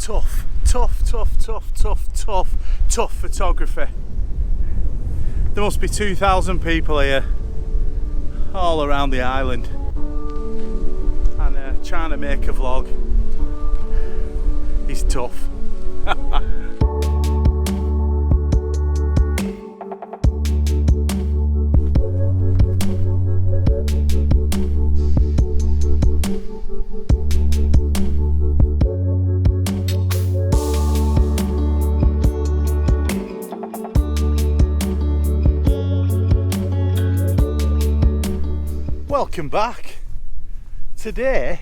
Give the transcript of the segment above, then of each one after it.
Tough photography. There must be 2,000 people here, all around the island, and trying to make a vlog is tough. Welcome back. Today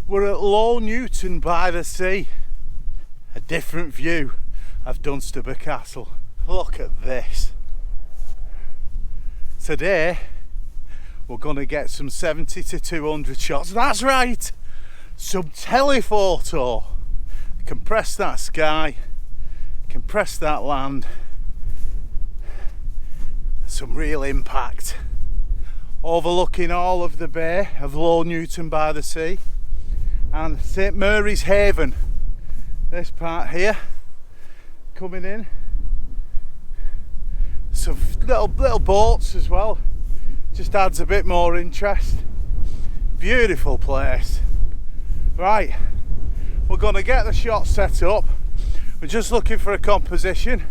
we're at Low Newton by the sea. A different view of Dunstable Castle. Look at this. Today we're going to get some 70 to 200 shots. That's right, some telephoto. Compress that sky, compress that land, some real impact. Overlooking all of the bay of Low Newton by the sea and St Mary's Haven. This part here, coming in. Some little boats as well, just adds a bit more interest. Beautiful place. Right, we're going to get the shot set up. We're just looking for a composition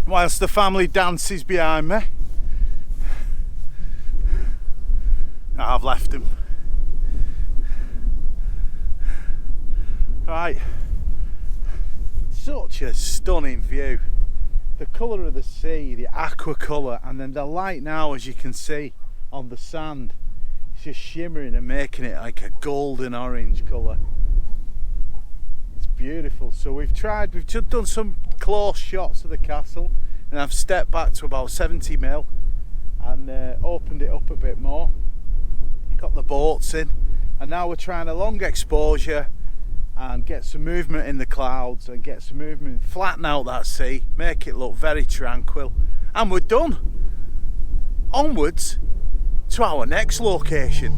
whilst the family dances behind me. I've left them. Right, such a stunning view. The colour of the sea, the aqua colour, and then the light now, as you can see on the sand, it's just shimmering and making it like a golden orange colour. It's beautiful. So we've just done some close shots of the castle, and I've stepped back to about 70 mil and opened it up a bit more. Got the boats in, and now we're trying a long exposure and get some movement in the clouds and get some movement, flatten out that sea, make it look very tranquil, and we're done. Onwards to our next location.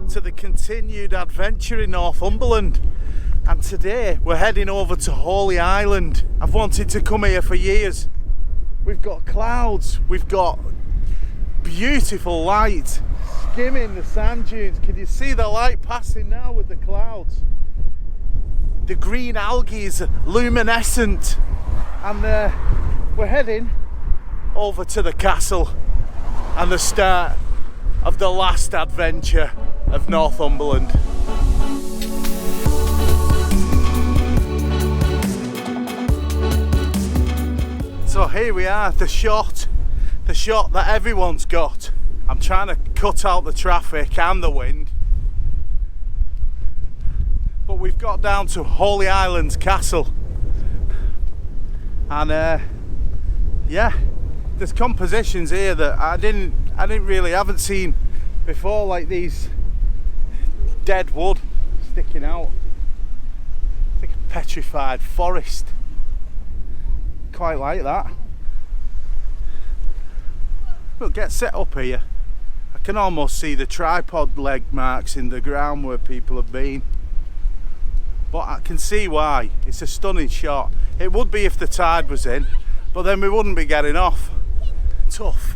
To the continued adventure in Northumberland. And today we're heading over to Holy Island. I've wanted to come here for years. We've got clouds, we've got beautiful light skimming the sand dunes. Can you see the light passing now with the clouds? The green algae is luminescent. And we're heading over to the castle and the start of the last adventure of Northumberland. So here we are, the shot that everyone's got. I'm trying to cut out the traffic and the wind. But we've got down to Holy Island's castle. And yeah, there's compositions here that I haven't seen before, like these dead wood sticking out. It's like a petrified forest. Quite like that. We'll get set up here. I can almost see the tripod leg marks in the ground where people have been, but I can see why. It's a stunning shot. It would be if the tide was in, but then we wouldn't be getting off. Tough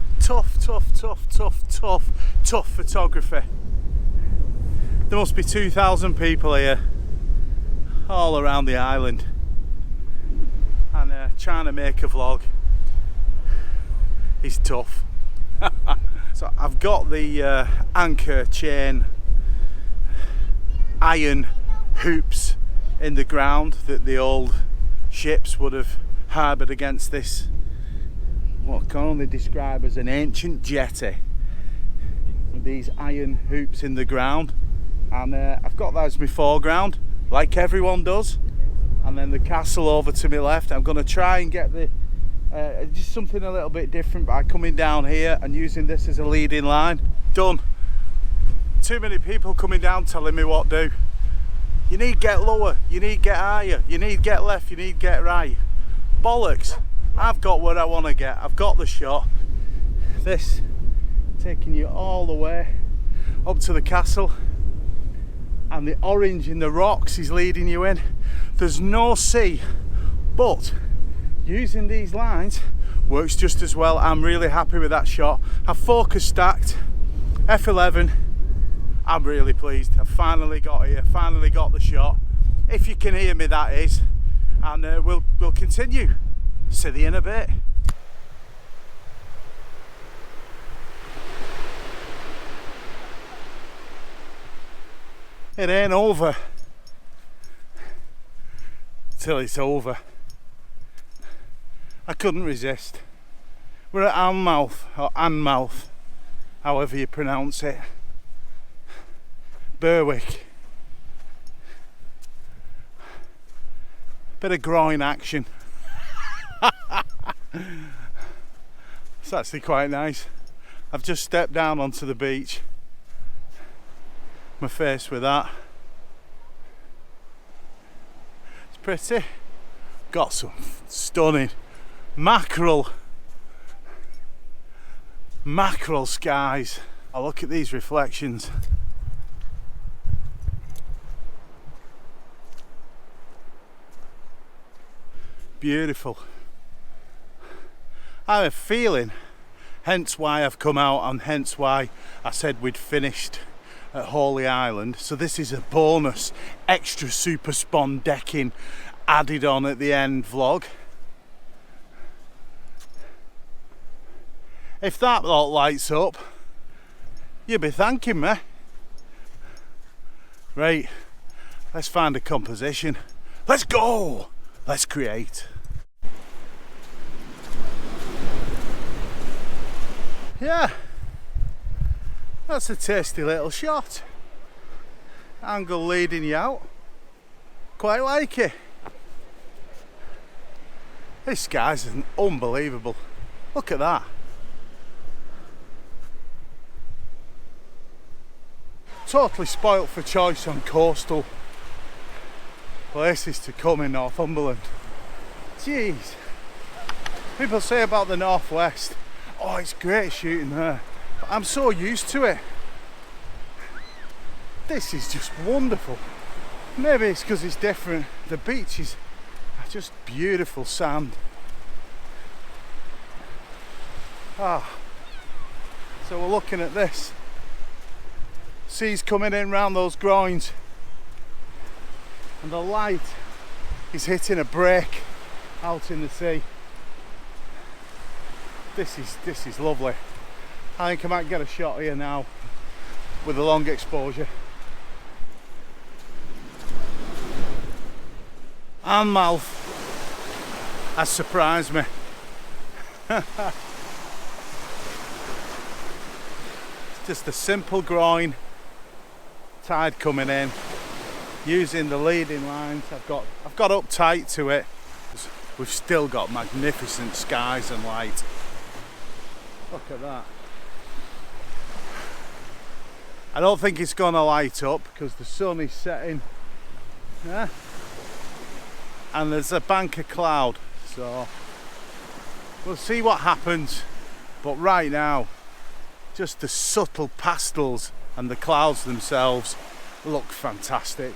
photography. There must be 2,000 people here, all around the island, and trying to make a vlog is tough. So I've got the anchor chain iron hoops in the ground that the old ships would have harboured against this, what I can only describe as an ancient jetty, with these iron hoops in the ground, and I've got that as my foreground, like everyone does. And then the castle over to my left. I'm going to try and get the just something a little bit different by coming down here and using this as a leading line. Done. Too many people coming down telling me what to do. You You need to get lower, you need to get higher, you need to get left, you need to get right. Bollocks. I've got what I want to get. I've got the shot. This taking you all the way up to the castle, and the orange in the rocks is leading you in. There's no sea, but using these lines works just as well. I'm really happy with that shot. I've focus stacked, f11. I'm really pleased. I've finally got here, finally got the shot. If you can hear me, that is. And we'll continue. Sithee in a bit. It ain't over till it's over. I couldn't resist. We're at Anmouth, or Anmouth, however you pronounce it. Berwick. Bit of groin action. It's actually quite nice. I've just stepped down onto the beach. My face with that. It's pretty. Got some stunning mackerel skies. Oh, look at these reflections. Beautiful. I have a feeling, hence why I've come out and hence why I said we'd finished at Holy Island. So this is a bonus extra super spawn decking added on at the end vlog. If that lot lights up, you'll be thanking me. Right, let's find a composition. Let's go! Let's create. Yeah, that's a tasty little shot. Angle leading you out. Quite like it. This sky's unbelievable. Look at that. Totally spoilt for choice on coastal places to come in Northumberland. Jeez. People say about the northwest, oh, it's great shooting there. But I'm so used to it. This is just wonderful. Maybe it's because it's different. The beaches are just beautiful sand. So we're looking at this. Sea's coming in round those groins. And the light is hitting a break out in the sea. This is lovely. I think I might get a shot here now with a long exposure. Anmouth has surprised me. It's just a simple groin, tide coming in, using the leading lines. I've got up tight to it. We've still got magnificent skies and light. Look at that. I don't think it's gonna light up because the sun is setting. Yeah. And there's a bank of cloud, so we'll see what happens. But right now, just the subtle pastels and the clouds themselves look fantastic.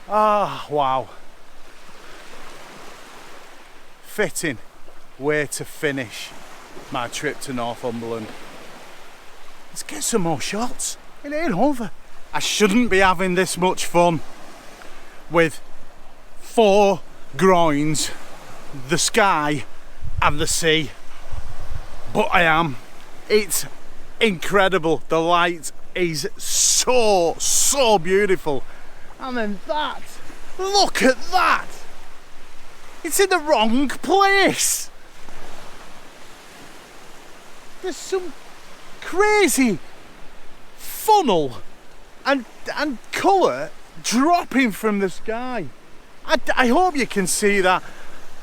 Ah, wow. Fitting way to finish my trip to Northumberland. Let's get some more shots. It ain't over. I shouldn't be having this much fun with 4 groins, the sky and the sea, but I am. It's incredible. The light is so beautiful. And then that, look at that. It's in the wrong place. There's some crazy funnel and colour dropping from the sky. I hope you can see that.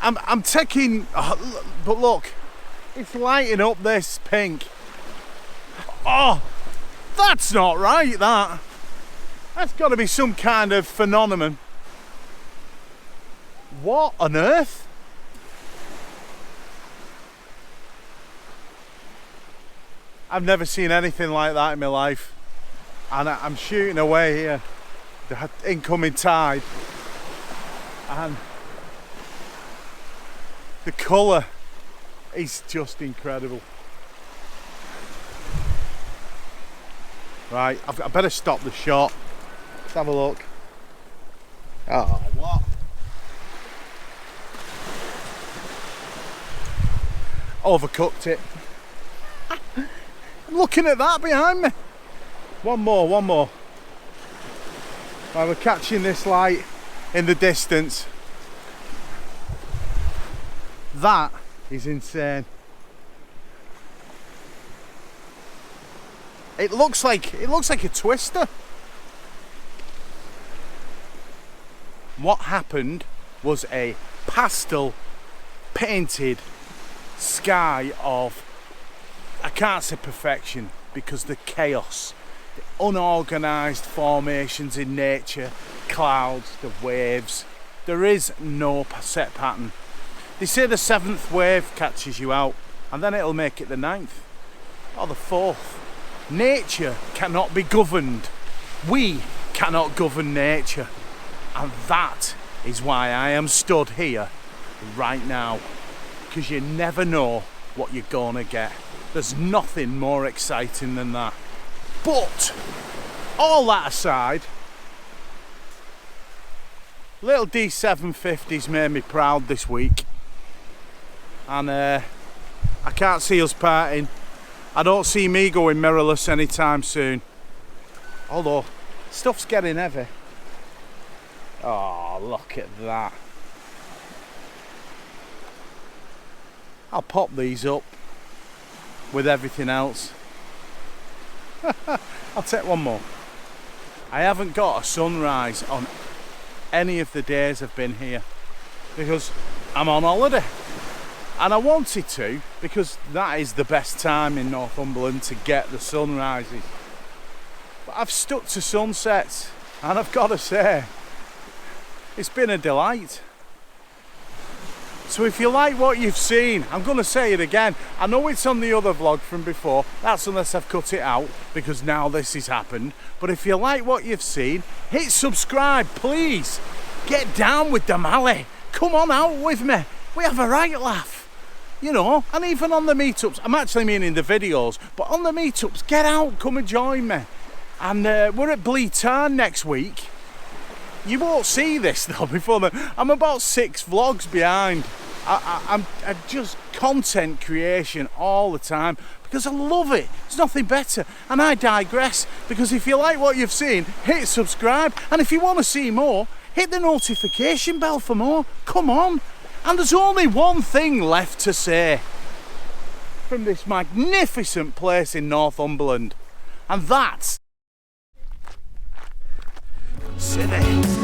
I'm taking, but look, it's lighting up this pink. Oh, that's not right, that. That's got to be some kind of phenomenon. What on earth? I've never seen anything like that in my life. And I'm shooting away here, the incoming tide, and the colour is just incredible. Right, I better stop the shot. Let's have a look. Oh, what? Overcooked it. I'm looking at that behind me. One more. Right, we're catching this light in the distance. That is insane. It looks like a twister. What happened was a pastel painted sky of, I can't say perfection because the chaos, the unorganised formations in nature, clouds, the waves, there is no set pattern. They say the 7th wave catches you out and then it'll make it the 9th or the 4th. Nature cannot be governed. We cannot govern nature. And that is why I am stood here right now. Because you never know what you're gonna get. There's nothing more exciting than that. But, all that aside, little D750's made me proud this week. And I can't see us parting. I don't see me going mirrorless anytime soon. Although, stuff's getting heavy. Oh, look at that. I'll pop these up with everything else. I'll take one more. I haven't got a sunrise on any of the days I've been here because I'm on holiday. And I wanted to because that is the best time in Northumberland to get the sunrises. But I've stuck to sunsets and I've got to say, it's been a delight. So if you like what you've seen, I'm going to say it again. I know it's on the other vlog from before. That's unless I've cut it out because now this has happened. But if you like what you've seen, hit subscribe, please. Get down with the Mally. Come on out with me. We have a right laugh. You know, and even on the meetups, I'm actually meaning the videos, but on the meetups, get out, come and join me. And we're at Bleetarn next week. You won't see this though before then. I'm about 6 vlogs behind. I'm just content creation all the time because I love it. There's nothing better. And I digress because if you like what you've seen, hit subscribe. And if you want to see more, hit the notification bell for more. Come on. And there's only one thing left to say from this magnificent place in Northumberland. And that's Sithee.